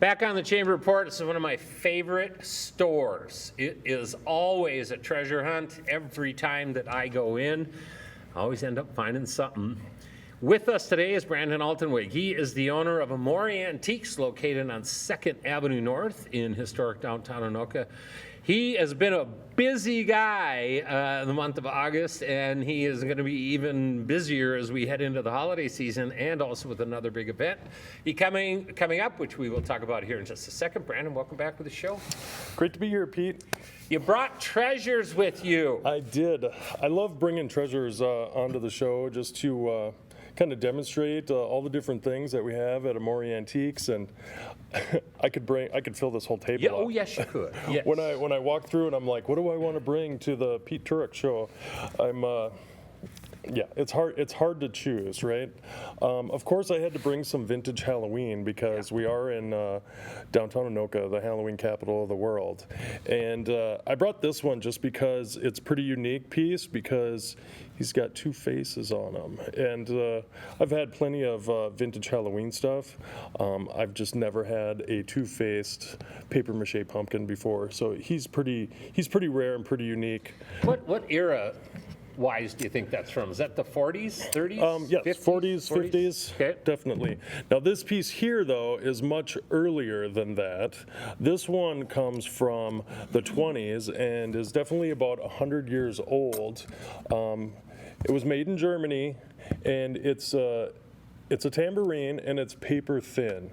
Back on the Chamber Report, it's one of my favorite stores. It is always a treasure hunt. Every time that I go in, I always end up finding something. With us today is Brandon Altenweg. He is the owner of Amoré Antiques, located on 2nd Avenue North in historic downtown Anoka. He has been a busy guy in the month of August, and he is going to be even busier as we head into the holiday season, and also with another big event coming up, which we will talk about here in just a second. Brandon, welcome back to the show. Great to be here, Pete. You brought treasures with you. I did. I love bringing treasures onto the show just to kind of demonstrate all the different things that we have at Amoré Antiques, and I could fill this whole table up. Oh yes, you could. Yes. When I walk through and I'm like, what do I want to bring to the Pete Turok show? Yeah, it's hard to choose, right? Of course, I had to bring some vintage Halloween because we are in Downtown Anoka, the Halloween capital of the world. And I brought this one just because it's a pretty unique piece because he's got two faces on him. And I've had plenty of vintage Halloween stuff. I've just never had a two-faced paper mache pumpkin before. So he's pretty rare and pretty unique. What era wise do you think that's from? Is that the 40s, 30s? Yes, 50s, 50s, okay. Definitely. Now this piece here, though, is much earlier than that. This one comes from the 20s and is definitely about 100 years old. It was made in Germany, and it's a tambourine, and it's paper thin.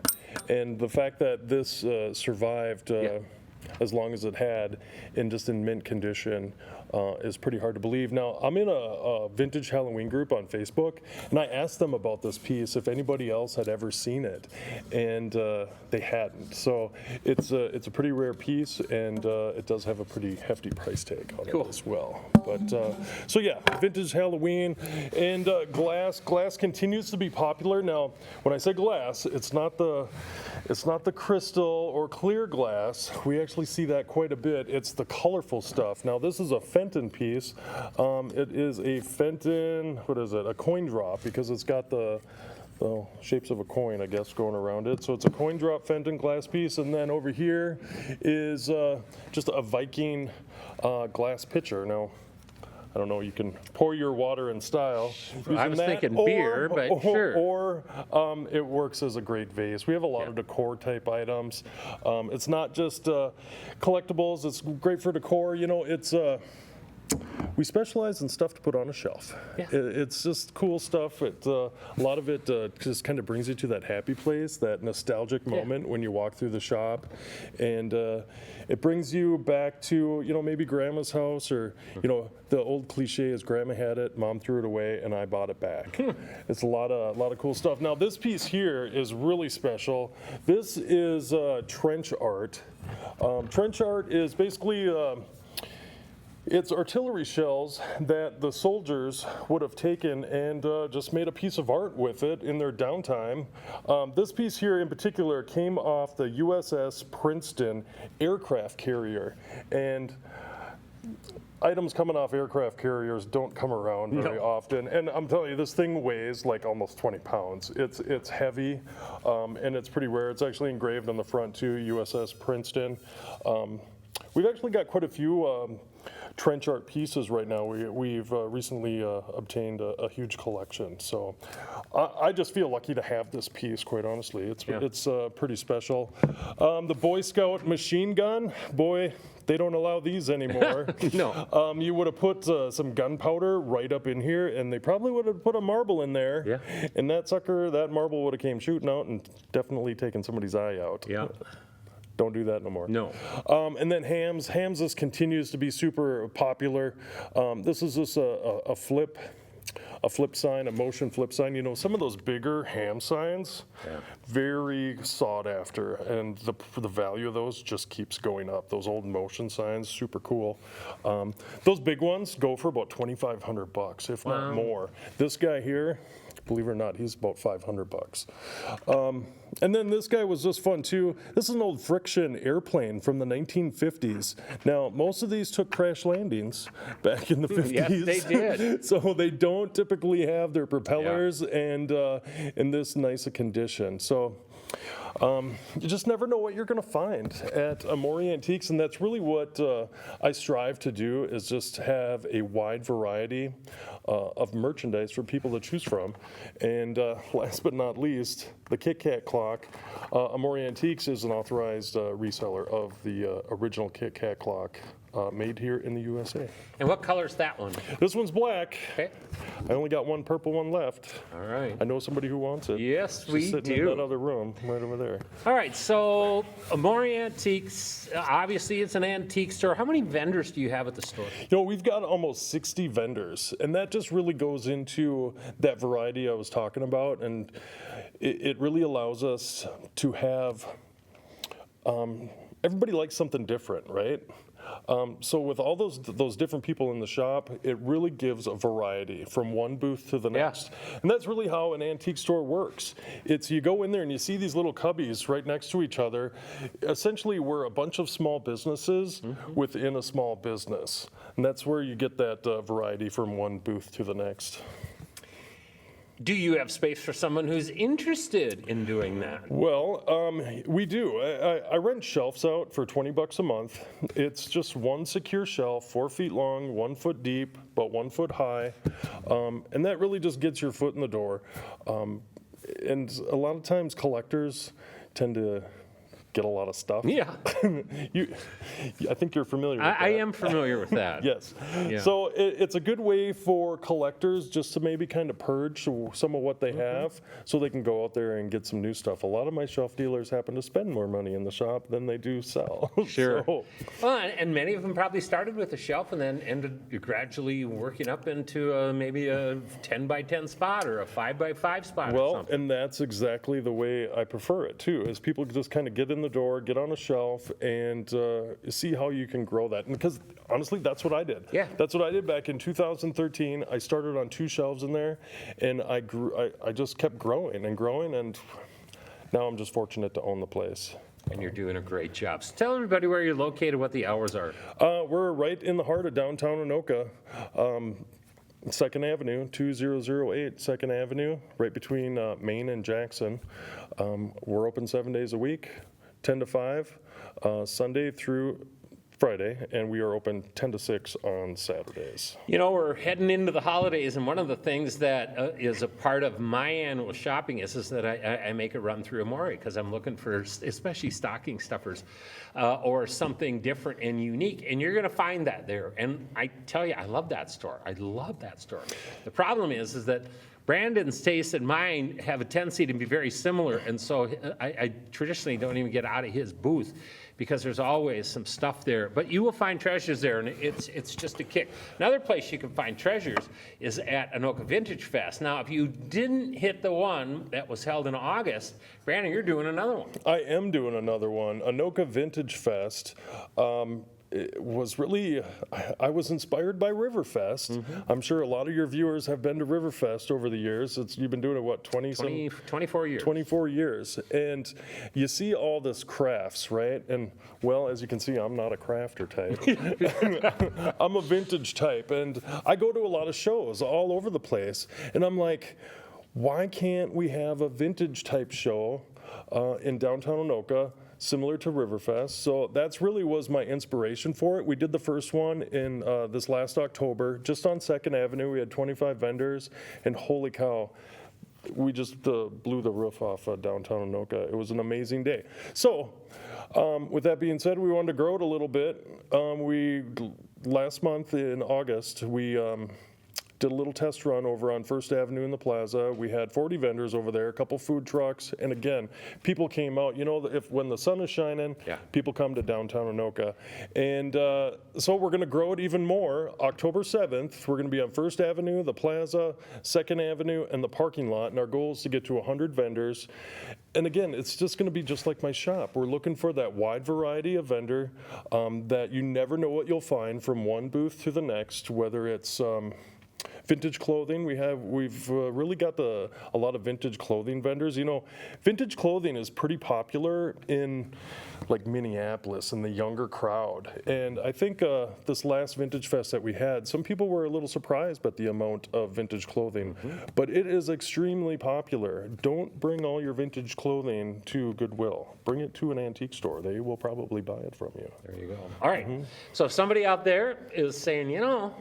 And the fact that this survived as long as it had, in mint condition, is pretty hard to believe. Now, I'm in a vintage Halloween group on Facebook, and I asked them about this piece, if anybody else had ever seen it, and they hadn't. So it's a pretty rare piece, and it does have a pretty hefty price tag on it as well. But so yeah, vintage Halloween and glass. Glass continues to be popular. Now, when I say glass, it's not the crystal or clear glass. We actually see that quite a bit. It's the colorful stuff. Now, this is a Fenton piece. It is a Fenton, what is it? A coin drop, because it's got the shapes of a coin, I guess, going around it. So it's a coin drop Fenton glass piece. And then over here is just a Viking glass pitcher. Now, I don't know, you can pour your water in style. I was thinking beer, but sure. Or it works as a great vase. We have a lot of decor type items. It's not just collectibles, it's great for decor. You know, we specialize in stuff to put on a shelf. Yeah. It's just cool stuff. A lot of it just kind of brings you to that happy place, that nostalgic moment when you walk through the shop, and it brings you back to, you know, maybe grandma's house, or, you know, the old cliche is grandma had it, mom threw it away, and I bought it back. It's a lot of cool stuff. Now, this piece here is really special. This is trench art. Trench art is basically it's artillery shells that the soldiers would have taken and just made a piece of art with it in their downtime. This piece here in particular came off the USS Princeton aircraft carrier, and items coming off aircraft carriers don't come around very often. And I'm telling you, this thing weighs like almost 20 pounds. It's heavy, and it's pretty rare. It's actually engraved on the front too, USS Princeton. We've actually got quite a few trench art pieces right now. We've recently obtained a huge collection. So I just feel lucky to have this piece, quite honestly. It's pretty special. The Boy Scout machine gun, boy, they don't allow these anymore. No. You would have put some gunpowder right up in here, and they probably would have put a marble in there. Yeah. And that marble would have came shooting out and definitely taken somebody's eye out. Yeah. Don't do that no more. No. And then hams. Hams, this continues to be super popular. This is just a flip sign, a motion flip sign. You know, some of those bigger ham signs, very sought after, and the value of those just keeps going up. Those old motion signs, super cool. Those big ones go for about $2,500, if not more. This guy here, believe it or not, he's about $500. And then this guy was just fun too. This is an old friction airplane from the 1950s. Now, most of these took crash landings back in the 50s. Yes, they did. So they don't typically have their propellers and in this nice a condition. So You just never know what you're going to find at Amoré Antiques, and that's really what I strive to do, is just have a wide variety of merchandise for people to choose from. And last but not least, the Kit Kat clock. Amoré Antiques is an authorized reseller of the original Kit Kat clock made here in the USA. And what color's that one? This one's black. Okay. I only got one purple one left. All right. I know somebody who wants it. Yes, She's we sitting in do. that other room right over there. All right, so Amoré Antiques, obviously it's an antique store. How many vendors do you have at the store? You know, we've got almost 60 vendors, and that just really goes into that variety I was talking about, and it really allows us to have, everybody likes something different, right? So with all those different people in the shop, it really gives a variety from one booth to the next. And that's really how an antique store works. It's you go in there and you see these little cubbies right next to each other. Essentially, we're a bunch of small businesses within a small business. And that's where you get that variety from one booth to the next. Do you have space for someone who's interested in doing that? Well, we do. I rent shelves out for $20 a month. It's just one secure shelf, 4 feet long, 1 foot deep, about 1 foot high. And that really just gets your foot in the door. And a lot of times collectors tend to get a lot of stuff. Yeah, I think you're familiar with that. I am familiar with that. Yes. Yeah. So it's a good way for collectors just to maybe kind of purge some of what they have so they can go out there and get some new stuff. A lot of my shelf dealers happen to spend more money in the shop than they do sell. Sure. So, Well, and many of them probably started with a shelf and then ended gradually working up into maybe a 10 by 10 spot or a 5 by 5 spot or well, something. and that's exactly the way I prefer it too, is people just kind of get in the door, get on a shelf, and see how you can grow that. And because honestly, that's what I did. Yeah. That's what I did back in 2013. I started on 2 shelves in there, and I grew. I just kept growing, and now I'm just fortunate to own the place. And you're doing a great job. So tell everybody where you're located, what the hours are. We're right in the heart of downtown Anoka. 2nd Avenue, 2008 2nd Avenue, right between Main and Jackson. We're open 7 days a week, 10 to 5, Sunday through Friday, and we are open 10 to 6 on Saturdays. You know, we're heading into the holidays, and one of the things that is a part of my annual shopping is that I make a run through Amoré because I'm looking for especially stocking stuffers or something different and unique, and you're going to find that there. And I tell you, I love that store. I love that store. The problem is that Brandon's taste and mine have a tendency to be very similar, and so I traditionally don't even get out of his booth because there's always some stuff there. But you will find treasures there, and it's just a kick. Another place you can find treasures is at Anoka Vintage Fest. Now, if you didn't hit the one that was held in August, Brandon, you're doing another one. I am doing another one, Anoka Vintage Fest. It was really, I was inspired by Riverfest. I'm sure a lot of your viewers have been to Riverfest over the years. You've been doing it, what, 24 years. 24 years. And you see all this crafts, right? And, well, as you can see, I'm not a crafter type. I'm a vintage type. And I go to a lot of shows all over the place. And I'm like, why can't we have a vintage type show in downtown Anoka, similar to Riverfest? So that's really was my inspiration for it. We did the first one in this last October, just on 2nd Avenue. We had 25 vendors, and holy cow, we just blew the roof off downtown Anoka. It was an amazing day. So with that being said, we wanted to grow it a little bit. Last month in August, we did a little test run over on 1st Avenue in the plaza. We had 40 vendors over there, a couple food trucks, and again, people came out. You know, when the sun is shining, people come to downtown Anoka. And so we're going to grow it even more. October 7th, we're going to be on 1st Avenue, the plaza, 2nd Avenue, and the parking lot, and our goal is to get to 100 vendors. And again, it's just going to be just like my shop. We're looking for that wide variety of vendor that you never know what you'll find from one booth to the next, whether it's Vintage clothing, we've really got a lot of vintage clothing vendors. You know, vintage clothing is pretty popular in like Minneapolis and the younger crowd. And I think this last Vintage Fest that we had, some people were a little surprised by the amount of vintage clothing, but it is extremely popular. Don't bring all your vintage clothing to Goodwill. Bring it to an antique store. They will probably buy it from you. There you go. All right. So if somebody out there is saying, you know,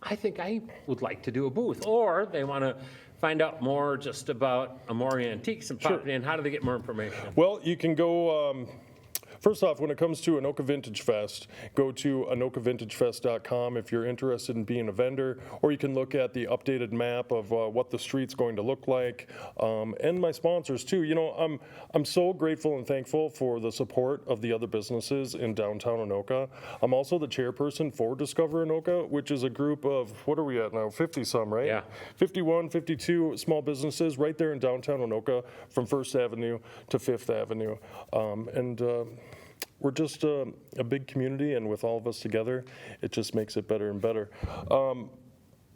I think I would like to do a booth, or they want to find out more just about Amoré Antiques and pop it in, how do they get more information? Well, you can go, first off, when it comes to Anoka Vintage Fest, go to anokavintagefest.com if you're interested in being a vendor, or you can look at the updated map of what the street's going to look like, and my sponsors too. You know, I'm so grateful and thankful for the support of the other businesses in downtown Anoka. I'm also the chairperson for Discover Anoka, which is a group of, what are we at now, 50 some, right? Yeah. 51, 52 small businesses right there in downtown Anoka from First Avenue to Fifth Avenue. We're just a big community, and with all of us together, it just makes it better and better.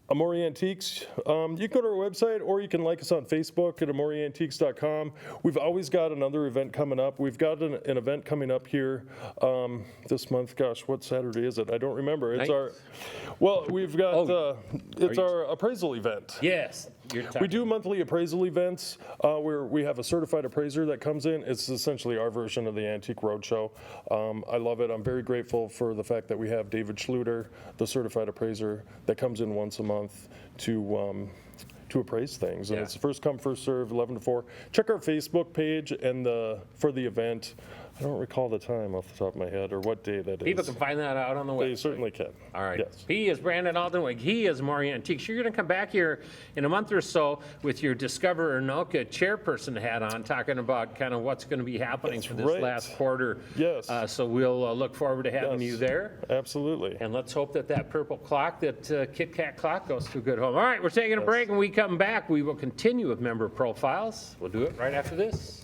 Amoré Antiques, you can go to our website, or you can like us on Facebook at amoreantiques.com. We've always got another event coming up. We've got an event coming up here this month. Gosh, what Saturday is it? I don't remember. It's we've got, it's our appraisal event. Yes. We do monthly appraisal events where we have a certified appraiser that comes in. It's essentially our version of the Antique Roadshow. I love it. I'm very grateful for the fact that we have David Schluter, the certified appraiser, that comes in once a month to appraise things. And it's first come, first serve, 11 to 4. Check our Facebook page and for the event. I don't recall the time off the top of my head or what day that is. People can find that out on the website. They certainly can. All right. Yes. He is Brandon Altenweg. He is Amoré Antiques. You're going to come back here in a month or so with your Discover Anoka chairperson hat on, talking about kind of what's going to be happening for this last quarter. Yes. So we'll look forward to having you there. Absolutely. And let's hope that purple clock, that Kit Kat clock, goes to a good home. All right, we're taking a break. When we come back, we will continue with member profiles. We'll do it right after this.